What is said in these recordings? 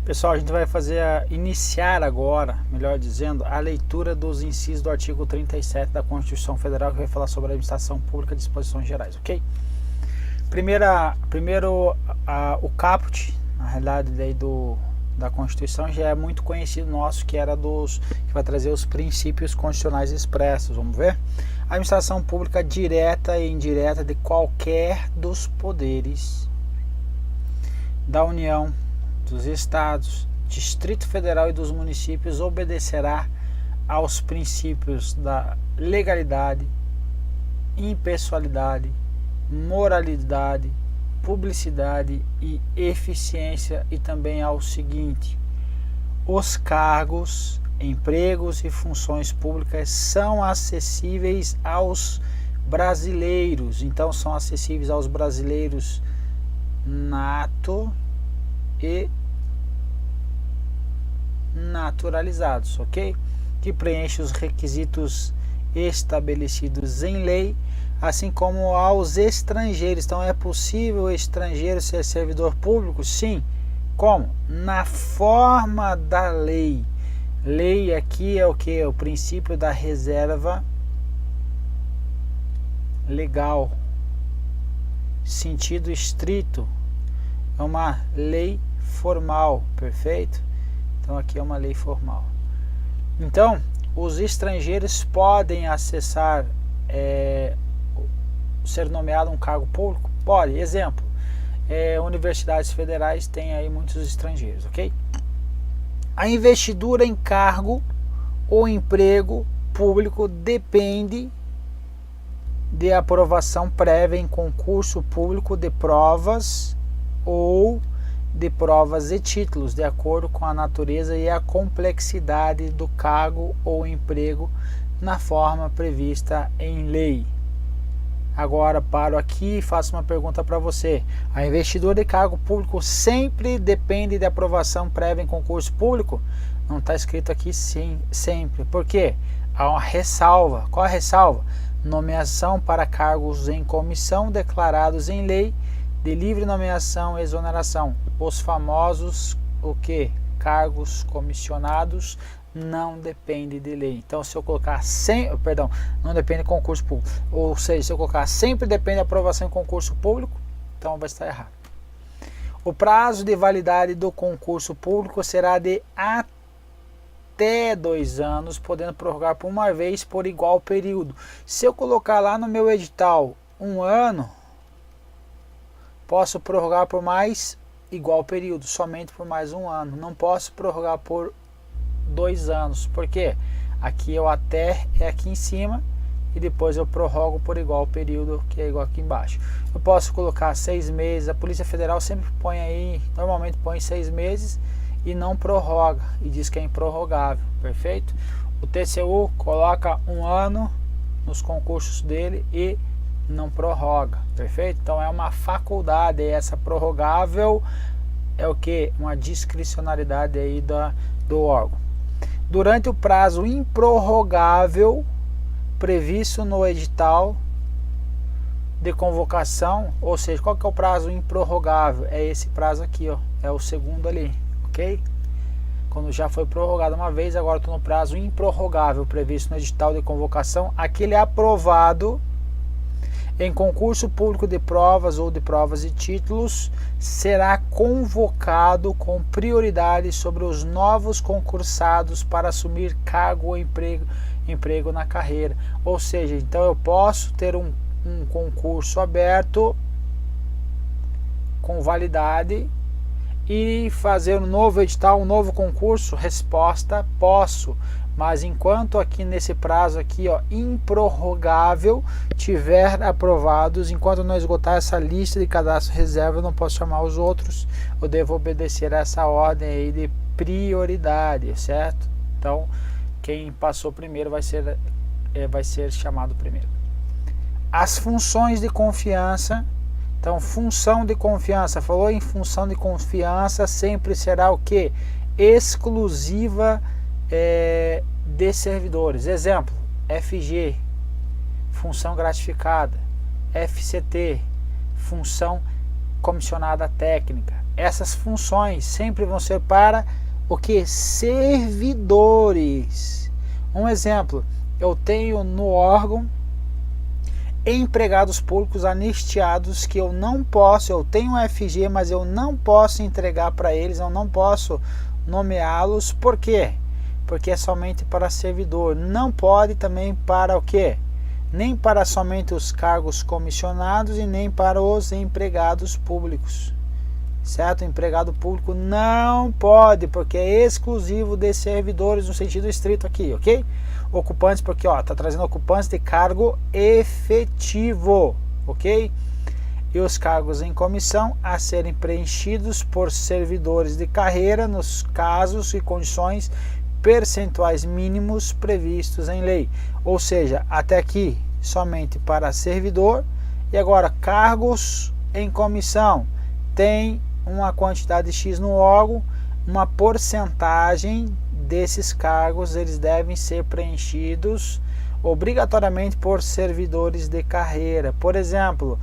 Pessoal, a gente vai iniciar agora, melhor dizendo, a leitura dos incisos do artigo 37 da Constituição Federal, que vai falar sobre a administração pública e disposições gerais, ok? Primeiro, o caput, na realidade, da Constituição já é muito conhecido nosso, que vai trazer os princípios constitucionais expressos, vamos ver? A administração pública direta e indireta de qualquer dos poderes da União, dos Estados, Distrito Federal e dos municípios obedecerá aos princípios da legalidade, impessoalidade, moralidade, publicidade e eficiência, e também ao seguinte: os cargos, empregos e funções públicas são acessíveis aos brasileiros. Então são acessíveis aos brasileiros nato e naturalizados, ok? Que preenche os requisitos estabelecidos em lei, assim como aos estrangeiros. Então é possível o estrangeiro ser servidor público? Sim. Como? Na forma da lei. Lei aqui é o que? O princípio da reserva legal, sentido estrito. É uma lei formal, perfeito? Então aqui é uma lei formal. Então, os estrangeiros podem acessar, ser nomeado um cargo público? Pode. Exemplo, universidades federais têm aí muitos estrangeiros, ok? A investidura em cargo ou emprego público depende de aprovação prévia em concurso público de provas ou de provas e títulos, de acordo com a natureza e a complexidade do cargo ou emprego, na forma prevista em lei. Agora paro aqui e faço uma pergunta para você. A investidura de cargo público sempre depende de aprovação prévia em concurso público? Não está escrito aqui sim, sempre. Por quê? Há uma ressalva. Qual a ressalva? Nomeação para cargos em comissão declarados em lei de livre nomeação e exoneração. Os famosos, o que? Cargos comissionados, não depende de lei. Então, se eu colocar não depende de concurso público. Ou seja, se eu colocar sempre depende de aprovação em concurso público, então vai estar errado. O prazo de validade do concurso público será de até 2 anos, podendo prorrogar por uma vez por igual período. Se eu colocar lá no meu edital 1 ano, posso prorrogar por mais igual período, somente por mais 1 ano. Não posso prorrogar por 2 anos. Por quê? Aqui eu até é aqui em cima e depois eu prorrogo por igual período, que é igual aqui embaixo. Eu posso colocar 6 meses. A Polícia Federal sempre põe aí, normalmente põe 6 meses e não prorroga e diz que é improrrogável, perfeito? O TCU coloca 1 ano nos concursos dele e não prorroga, perfeito? Então é uma faculdade, essa prorrogável é o que? Uma discricionalidade aí do órgão. Durante o prazo improrrogável previsto no edital de convocação, ou seja, qual que é o prazo improrrogável? É esse prazo aqui, ó, é o segundo ali, ok? Quando já foi prorrogado uma vez, agora estou no prazo improrrogável previsto no edital de convocação, aquele aprovado em concurso público de provas ou de provas e títulos, será convocado com prioridade sobre os novos concursados para assumir cargo ou emprego na carreira. Ou seja, então eu posso ter um concurso aberto com validade e fazer um novo edital, um novo concurso? Resposta: posso. Mas enquanto aqui nesse prazo aqui, ó, improrrogável, tiver aprovados, enquanto não esgotar essa lista de cadastro reserva, eu não posso chamar os outros, eu devo obedecer a essa ordem aí de prioridade, certo? Então, quem passou primeiro vai ser chamado primeiro. As funções de confiança. Então, função de confiança, falou em função de confiança, sempre será o que? Exclusiva de servidores. Exemplo, FG, função gratificada. FCT, função comissionada técnica. essas funções sempre vão ser para o que? Servidores. Um exemplo, eu tenho no órgão empregados públicos anistiados que eu não posso, eu tenho um FG, mas eu não posso entregar para eles, eu não posso nomeá-los. Por quê? Porque é somente para servidor. Não pode também para o quê? Nem para somente os cargos comissionados e nem para os empregados públicos. Certo? O empregado público não pode, porque é exclusivo de servidores no sentido estrito aqui, ok? Ocupantes, porque ó, tá trazendo ocupantes de cargo efetivo, ok? E os cargos em comissão a serem preenchidos por servidores de carreira nos casos e condições percentuais mínimos previstos em lei. Ou seja, até aqui somente para servidor. E agora cargos em comissão tem uma quantidade X no órgão, uma porcentagem desses cargos eles devem ser preenchidos obrigatoriamente por servidores de carreira. Por exemplo,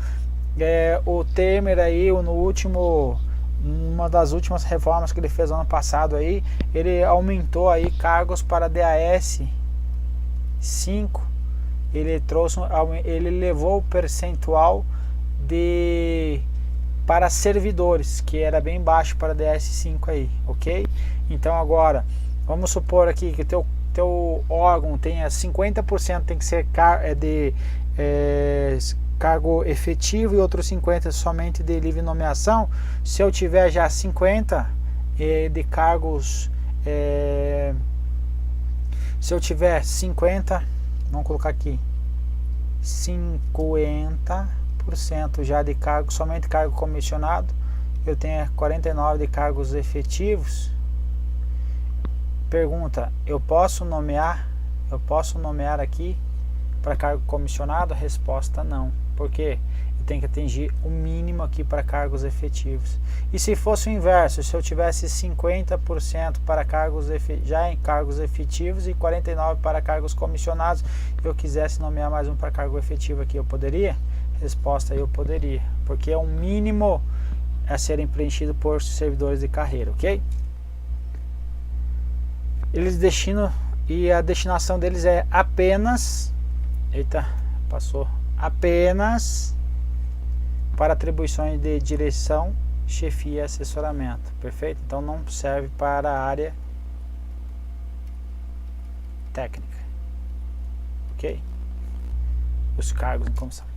o Temer aí no último, uma das últimas reformas que ele fez ano passado aí, ele aumentou aí cargos para DAS 5. Ele levou o percentual para servidores, que era bem baixo para DS5 aí, ok? Então agora, vamos supor aqui que teu órgão tenha 50% tem que ser cargo efetivo e outros 50% somente de livre nomeação. Se eu tiver já 50 de cargos, se eu tiver 50, vamos colocar aqui, 50% já de cargo, somente cargo comissionado, eu tenho 49 de cargos efetivos. Pergunta, eu posso nomear aqui para cargo comissionado? Resposta não, porque eu tenho que atingir o mínimo aqui para cargos efetivos. E se fosse o inverso, se eu tivesse 50% para cargos já em cargos efetivos e 49% para cargos comissionados, eu quisesse nomear mais um para cargo efetivo aqui, eu poderia? Resposta, eu poderia, porque é um mínimo a serem preenchido por servidores de carreira, ok? Eles destinam, e a destinação deles é apenas, apenas para atribuições de direção, chefia e assessoramento, perfeito? Então não serve para a área técnica, ok? Os cargos em comissão.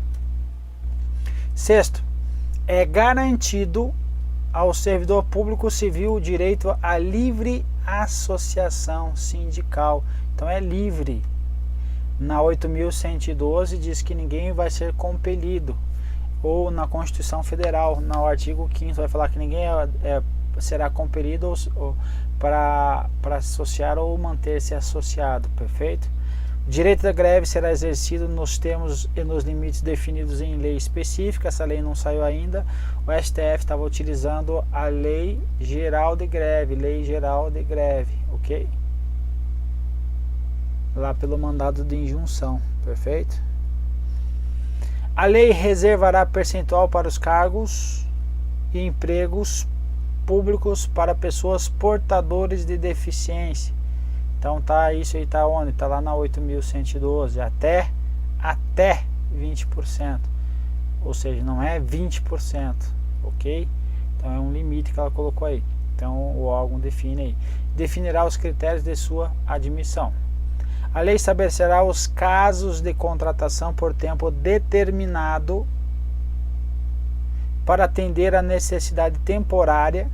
Sexto, é garantido ao servidor público civil o direito à livre associação sindical. Então é livre. Na 8.112 diz que ninguém vai ser compelido. Ou na Constituição Federal, no artigo 5º, vai falar que ninguém será compelido para associar ou manter-se associado, perfeito? O direito da greve será exercido nos termos e nos limites definidos em lei específica. Essa lei não saiu ainda. O STF estava utilizando a Lei Geral de Greve, ok? Lá pelo mandado de injunção, perfeito? A lei reservará percentual para os cargos e empregos públicos para pessoas portadoras de deficiência. Então tá, isso aí tá onde? Tá lá na 8.112, até 20%. Ou seja, não é 20%, ok? Então é um limite que ela colocou aí. Então o órgão define aí. Definirá os critérios de sua admissão. A lei estabelecerá os casos de contratação por tempo determinado para atender a necessidade temporária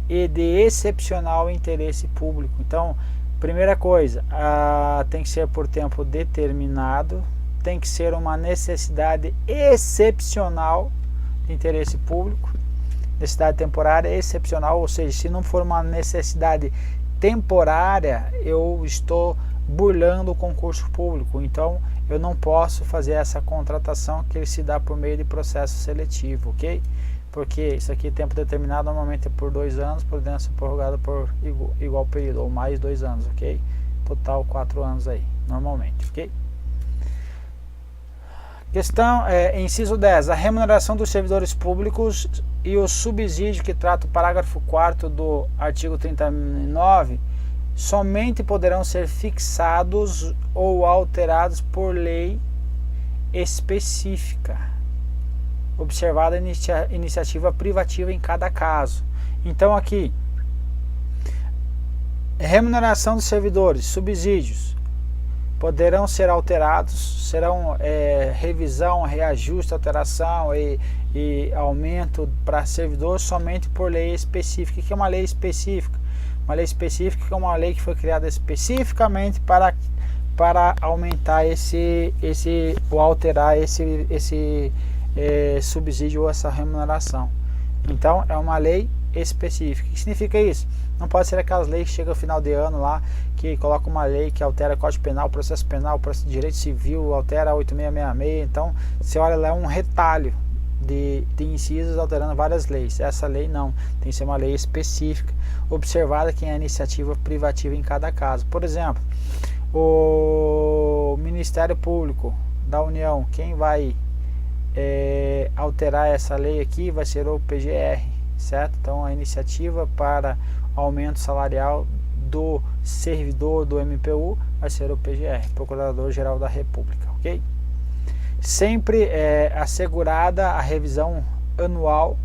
e de excepcional interesse público. Então, primeira coisa, tem que ser por tempo determinado, tem que ser uma necessidade excepcional de interesse público, necessidade temporária excepcional, ou seja, se não for uma necessidade temporária, eu estou burlando o concurso público, então eu não posso fazer essa contratação que ele se dá por meio de processo seletivo, ok? Porque isso aqui, tempo determinado, normalmente é por 2 anos, podendo ser prorrogado por igual período, ou mais 2 anos, ok? Total 4 anos aí, normalmente, ok? Questão, inciso 10, a remuneração dos servidores públicos e o subsídio que trata o parágrafo 4º do artigo 39 somente poderão ser fixados ou alterados por lei específica, observada a iniciativa privativa em cada caso. Então aqui, remuneração dos servidores, subsídios, poderão ser alterados, serão revisão, reajuste, alteração e aumento para servidor somente por lei específica. O que é uma lei específica? Uma lei específica é uma lei que foi criada especificamente para aumentar ou alterar esse subsídio ou essa remuneração. Então é uma lei específica. O que significa isso? Não pode ser aquelas leis que chegam ao final de ano lá, que coloca uma lei que altera Código Penal, processo direito civil, altera 8666. Então você olha lá, é um retalho de incisos alterando várias leis. Essa lei não, tem que ser uma lei específica, observada quem é a iniciativa privativa em cada caso. Por exemplo, o Ministério Público da União, quem vai alterar essa lei aqui vai ser o PGR, certo? Então a iniciativa para aumento salarial do servidor do MPU vai ser o PGR, Procurador-Geral da República, ok? Sempre assegurada a revisão anual,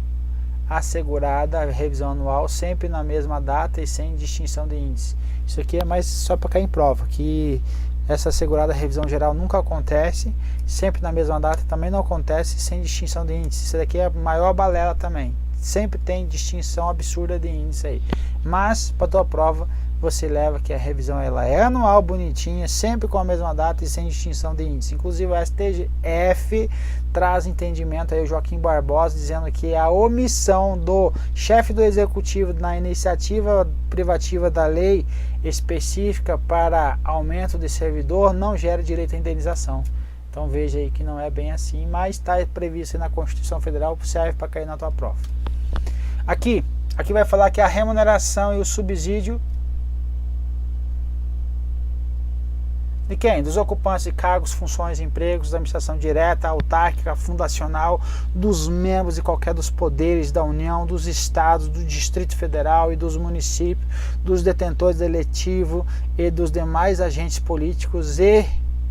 sempre na mesma data e sem distinção de índice. Isso aqui é mais só para cair em prova, que essa assegurada revisão geral nunca acontece, sempre na mesma data também não acontece, sem distinção de índice. Isso daqui é a maior balela também, sempre tem distinção absurda de índice aí. Mas para tua prova você leva que a revisão ela é anual, bonitinha, sempre com a mesma data e sem distinção de índice. Inclusive o STF traz entendimento aí, o Joaquim Barbosa, dizendo que a omissão do chefe do executivo na iniciativa privativa da lei específica para aumento de servidor não gera direito à indenização. Então veja aí que não é bem assim, mas está previsto na Constituição Federal, serve para cair na tua prova. Aqui vai falar que a remuneração e o subsídio de quem? Dos ocupantes de cargos, funções, empregos da administração direta, autárquica, fundacional, dos membros de qualquer dos poderes da União, dos estados, do Distrito Federal e dos municípios, dos detentores de eletivo e dos demais agentes políticos e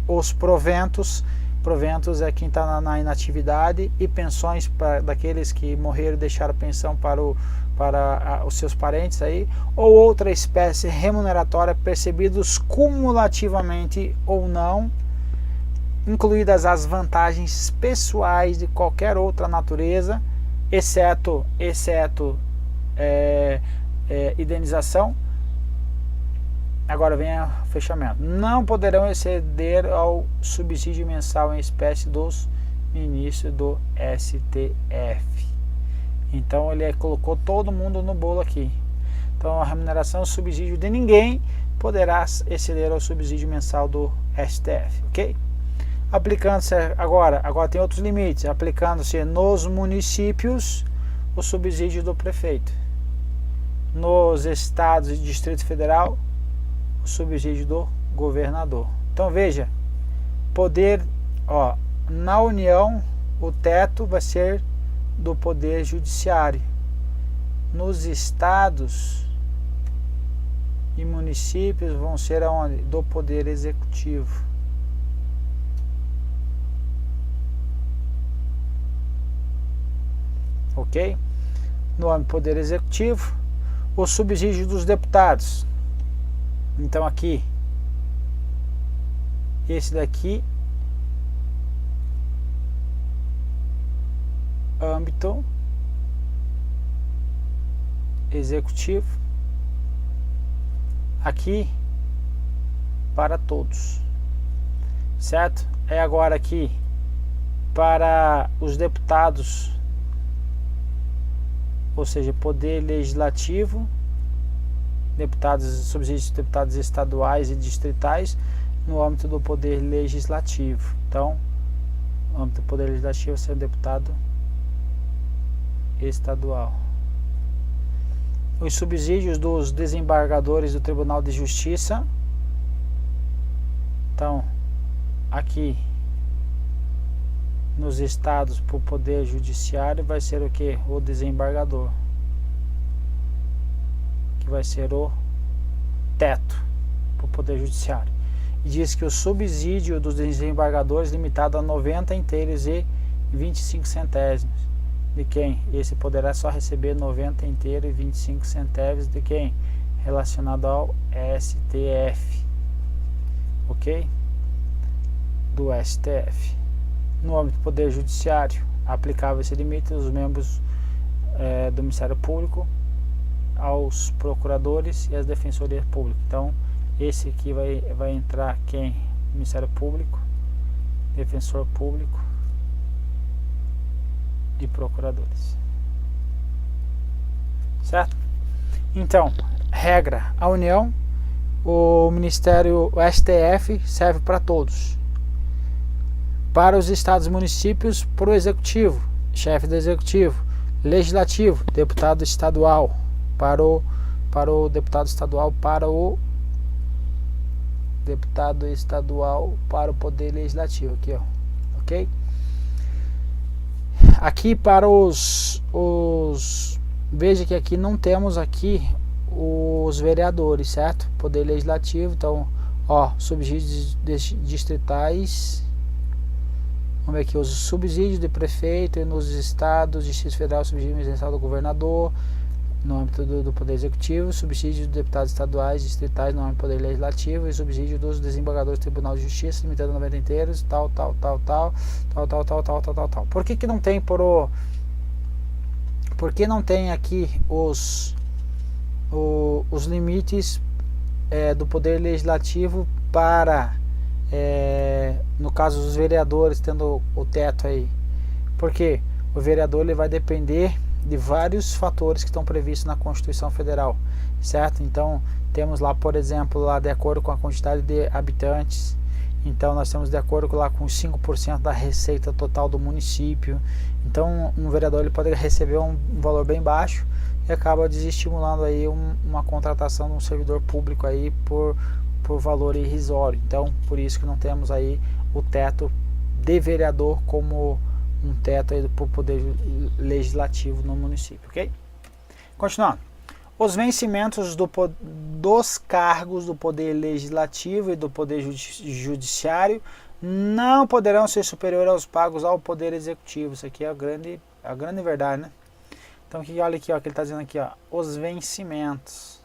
os proventos. Proventos é quem está na inatividade, e pensões daqueles que morreram e deixaram pensão para os seus parentes aí, ou outra espécie remuneratória percebidos cumulativamente ou não, incluídas as vantagens pessoais de qualquer outra natureza, exceto indenização. Agora vem o fechamento. Não poderão exceder ao subsídio mensal em espécie dos ministros do STF. Então ele colocou todo mundo no bolo aqui. Então a remuneração, o subsídio de ninguém poderá exceder ao subsídio mensal do STF, ok? Aplicando-se agora tem outros limites. Aplicando-se nos municípios o subsídio do prefeito, nos estados e Distrito Federal o subsídio do governador. Então veja, poder, na União o teto vai ser do poder judiciário, nos estados e municípios vão ser aonde? Do poder executivo. Ok? No âmbito do poder executivo, o subsídio dos deputados. Então aqui, esse daqui, âmbito executivo, aqui para todos, certo? É agora aqui para os deputados, ou seja, poder legislativo, deputados, subsídios de deputados estaduais e distritais no âmbito do poder legislativo. Então, no âmbito do poder legislativo, ser deputado estadual. Os subsídios dos desembargadores do Tribunal de Justiça. Então, aqui nos estados para o Poder Judiciário vai ser o que? O desembargador, que vai ser o teto para o Poder Judiciário. E diz que o subsídio dos desembargadores limitado a 90 inteiros e 25 centésimos. De quem? Esse poderá só receber 90 inteiros e 25 centésimos de quem? Relacionado ao STF. Ok? Do STF. No âmbito do Poder Judiciário, aplicável esse limite aos membros do Ministério Público, aos procuradores e às defensorias públicas. Então, esse aqui vai entrar quem? Ministério Público, Defensor Público e procuradores. Certo? Então, regra, a União, o Ministério, o STF serve para todos. Para os estados e municípios, para o Executivo, chefe do Executivo. Legislativo, deputado estadual. Para o deputado estadual, para o deputado estadual, para o Poder Legislativo. Aqui, ó. Ok? Aqui para veja que aqui não temos aqui os vereadores, certo? Poder Legislativo, então, ó, subsídios distritais. Vamos ver aqui os subsídios de prefeito e nos estados, Distrito Federal, subsídio emergencial do governador, no âmbito do Poder Executivo, subsídio dos deputados estaduais, distritais no âmbito do Poder Legislativo e subsídio dos desembargadores do Tribunal de Justiça, limitado a 90 inteiros, tal. Por que não tem por que não tem aqui os limites do Poder Legislativo para no caso dos vereadores tendo o teto aí? Porque o vereador ele vai depender de vários fatores que estão previstos na Constituição Federal, certo? Então temos lá, por exemplo, lá de acordo com a quantidade de habitantes, então nós temos de acordo lá com 5% da receita total do município. Então um vereador ele pode receber um valor bem baixo e acaba desestimulando aí uma contratação de um servidor público aí por valor irrisório. Então por isso que não temos aí o teto de vereador como um teto aí para o Poder Legislativo no município, ok? Continuando. Os vencimentos dos cargos do Poder Legislativo e do Poder Judiciário não poderão ser superiores aos pagos ao Poder Executivo. Isso aqui é a grande verdade, né? Então aqui, olha aqui, ó, que ele está dizendo aqui, ó, os vencimentos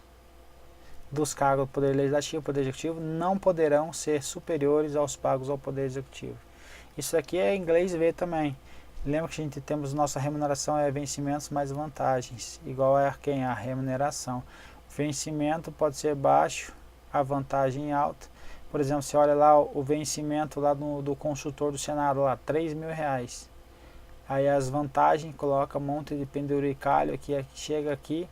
dos cargos do Poder Legislativo e Poder Executivo não poderão ser superiores aos pagos ao Poder Executivo. Isso aqui é inglês V também. Lembra que a gente temos nossa remuneração vencimentos mais vantagens, igual a quem? A remuneração. O vencimento pode ser baixo, a vantagem alta. Por exemplo, você olha lá o vencimento lá do consultor do Senado, lá, R$3.000. Aí as vantagens, coloca um monte de penduricalho, aqui chega aqui,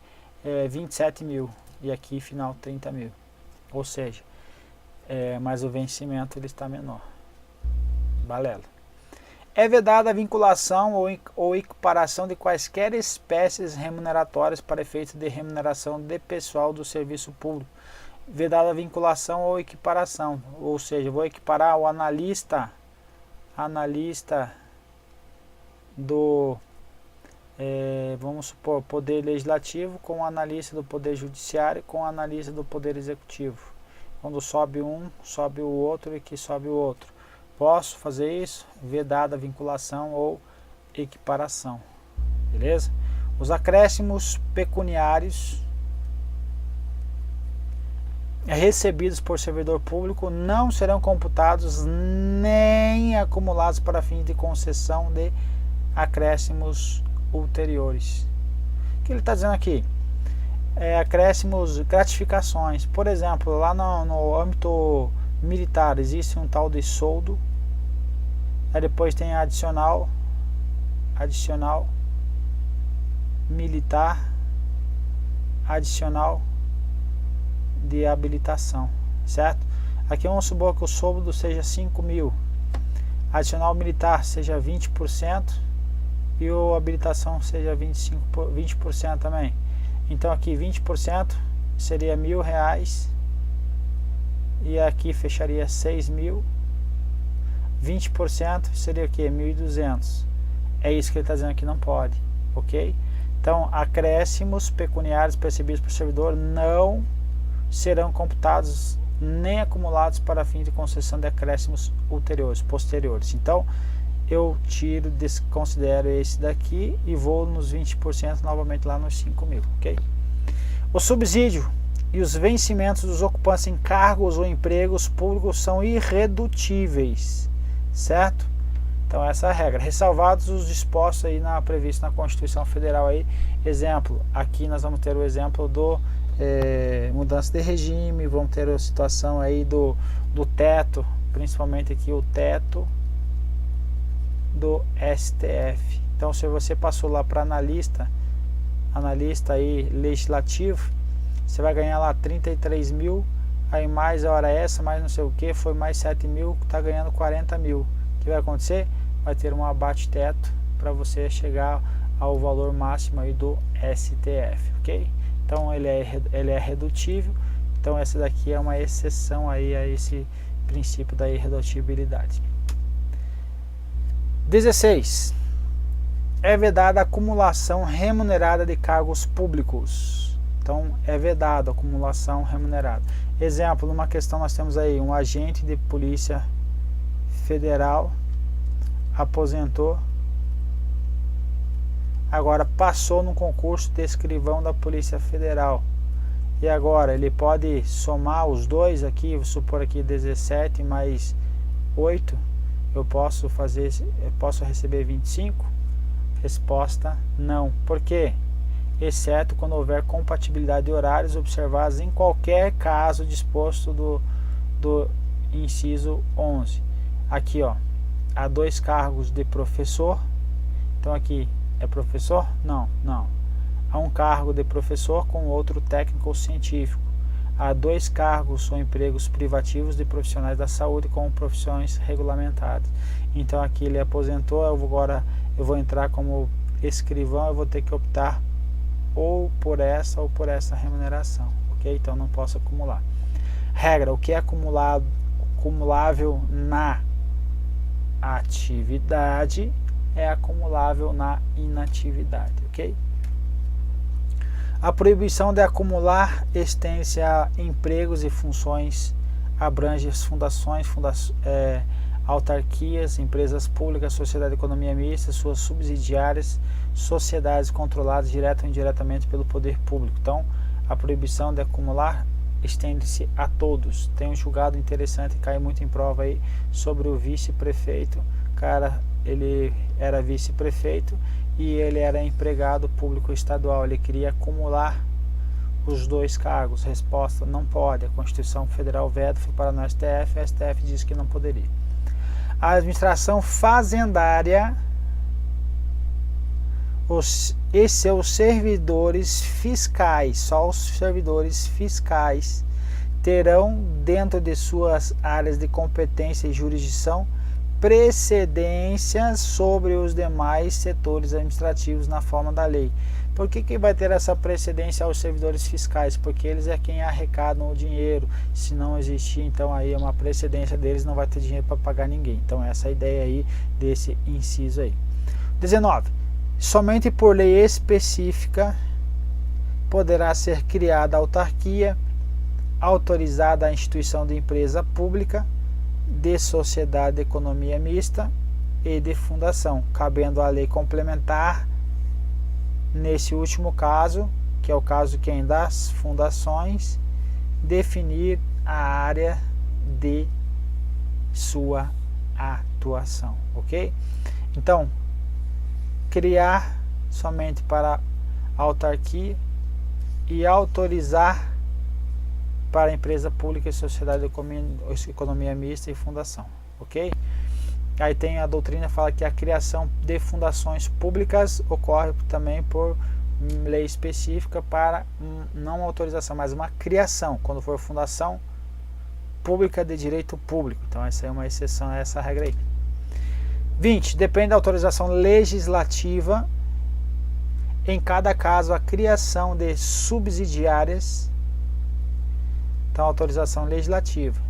27 mil. E aqui final 30 mil. Ou seja, mas o vencimento ele está menor. Balela. É vedada a vinculação ou equiparação de quaisquer espécies remuneratórias para efeitos de remuneração de pessoal do serviço público. Vedada a vinculação ou equiparação, ou seja, vou equiparar o analista do, vamos supor, Poder Legislativo com o analista do Poder Judiciário com o analista do Poder Executivo. Quando sobe um, sobe o outro e aqui sobe o outro. Posso fazer isso? Vedada a vinculação ou equiparação. Beleza? Os acréscimos pecuniários recebidos por servidor público não serão computados nem acumulados para fins de concessão de acréscimos ulteriores. O que ele está dizendo aqui? Acréscimos, gratificações. Por exemplo, lá no âmbito militar existe um tal de soldo, aí depois tem adicional militar, adicional de habilitação, certo? Aqui vamos supor que o soldo seja 5 mil, adicional militar seja 20% e a habilitação seja 20% também. Então aqui 20% seria R$1.000 e aqui fecharia 6 mil. 20% seria o que? 1.200. É isso que ele está dizendo que não pode, ok? Então, acréscimos pecuniários percebidos por servidor não serão computados nem acumulados para fim de concessão de acréscimos posteriores. Então, eu tiro, desconsidero esse daqui e vou nos 20% novamente lá nos 5.000, ok? O subsídio e os vencimentos dos ocupantes em cargos ou empregos públicos são irredutíveis, certo? Então essa é a regra, ressalvados os dispostos aí previstos na Constituição Federal aí. Exemplo, aqui nós vamos ter o exemplo do mudança de regime, vamos ter a situação aí do teto, principalmente aqui o teto do STF. Então se você passou lá para analista aí legislativo, você vai ganhar lá 33.000, aí mais a hora essa, mais não sei o que, foi mais 7.000, tá ganhando 40.000. O que vai acontecer? Vai ter um abate-teto para você chegar ao valor máximo aí do STF, ok? Então ele é redutível, então essa daqui é uma exceção aí a esse princípio da irredutibilidade. 16. É vedada a acumulação remunerada de cargos públicos. Então é vedado a acumulação remunerada. Exemplo, numa questão nós temos aí um agente de polícia federal, aposentou, agora passou no concurso de escrivão da Polícia Federal, e agora ele pode somar os dois aqui, vou supor aqui 17 mais 8, eu posso receber 25? Resposta: não. Por quê? Exceto quando houver compatibilidade de horários observados em qualquer caso disposto do inciso 11. Aqui, ó, há 2 cargos de professor, então aqui é professor? Não. Há um cargo de professor com outro técnico ou científico. Há 2 cargos ou empregos privativos de profissionais da saúde com profissões regulamentadas. Então aqui ele aposentou, eu vou entrar como escrivão, eu vou ter que optar ou por essa remuneração, ok? Então não posso acumular. Regra: o que é acumulável na atividade é acumulável na inatividade, ok? A proibição de acumular estende-se a empregos e funções, abrange as fundações, autarquias, empresas públicas, sociedade de economia mista, suas subsidiárias, sociedades controladas direta ou indiretamente pelo poder público. Então, a proibição de acumular estende-se a todos. Tem um julgado interessante, cai muito em prova aí, sobre o vice-prefeito. Cara, ele era vice-prefeito e ele era empregado público estadual, ele queria acumular os 2 cargos. Resposta: não pode. A Constituição Federal veda, foi para no STF, o STF diz que não poderia. A administração fazendária e seus servidores fiscais, só os servidores fiscais, terão dentro de suas áreas de competência e jurisdição precedência sobre os demais setores administrativos na forma da lei. Por que vai ter essa precedência aos servidores fiscais? Porque eles é quem arrecadam o dinheiro. Se não existir, então aí é uma precedência deles, não vai ter dinheiro para pagar ninguém. Então essa é a ideia aí desse inciso aí. 19. Somente por lei específica poderá ser criada autarquia, autorizada a instituição de empresa pública, de sociedade de economia mista e de fundação, cabendo à lei complementar, nesse último caso, que é o caso das fundações, definir a área de sua atuação, ok? Então, criar somente para autarquia e autorizar para empresa pública e sociedade de economia mista e fundação, ok? Aí tem a doutrina, fala que a criação de fundações públicas ocorre também por lei específica para não uma autorização, mas uma criação, quando for fundação pública de direito público. Então essa é uma exceção a essa regra aí. 20. Depende da autorização legislativa, em cada caso a criação de subsidiárias. Então, autorização legislativa.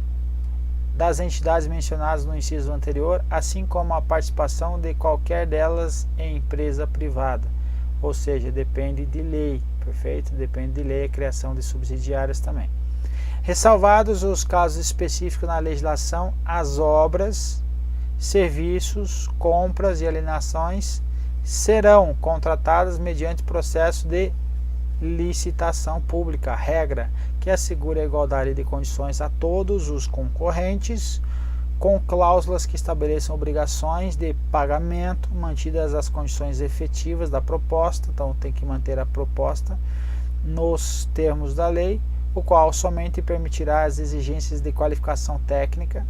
das entidades mencionadas no inciso anterior, assim como a participação de qualquer delas em empresa privada. Ou seja, depende de lei, perfeito? Depende de lei a criação de subsidiárias também. Ressalvados os casos específicos na legislação, as obras, serviços, compras e alienações serão contratadas mediante processo de licitação pública, regra que assegura a igualdade de condições a todos os concorrentes, com cláusulas que estabeleçam obrigações de pagamento, mantidas as condições efetivas da proposta, então tem que manter a proposta nos termos da lei, o qual somente permitirá as exigências de qualificação técnica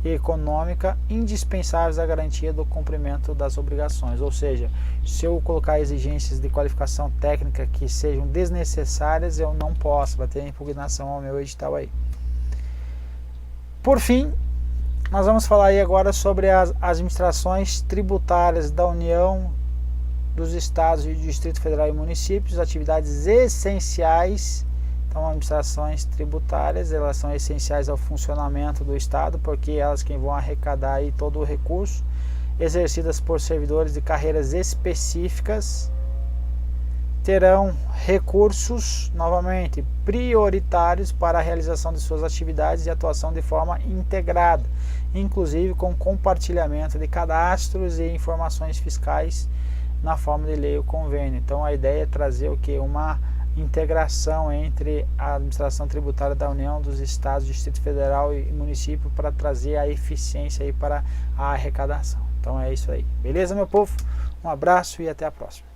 e econômica indispensáveis à garantia do cumprimento das obrigações. Ou seja, se eu colocar exigências de qualificação técnica que sejam desnecessárias, eu não posso, vai ter impugnação ao meu edital aí. Por fim, nós vamos falar aí agora sobre as administrações tributárias da União, dos Estados e do Distrito Federal e municípios, atividades essenciais. Então, administrações tributárias, elas são essenciais ao funcionamento do Estado, porque elas quem vão arrecadar aí todo o recurso, exercidas por servidores de carreiras específicas, terão recursos, novamente, prioritários para a realização de suas atividades e atuação de forma integrada, inclusive com compartilhamento de cadastros e informações fiscais na forma de lei ou convênio. Então, a ideia é trazer o que? Uma integração entre a administração tributária da União, dos Estados, Distrito Federal e município para trazer a eficiência aí para a arrecadação. Então é isso aí. Beleza, meu povo? Um abraço e até a próxima.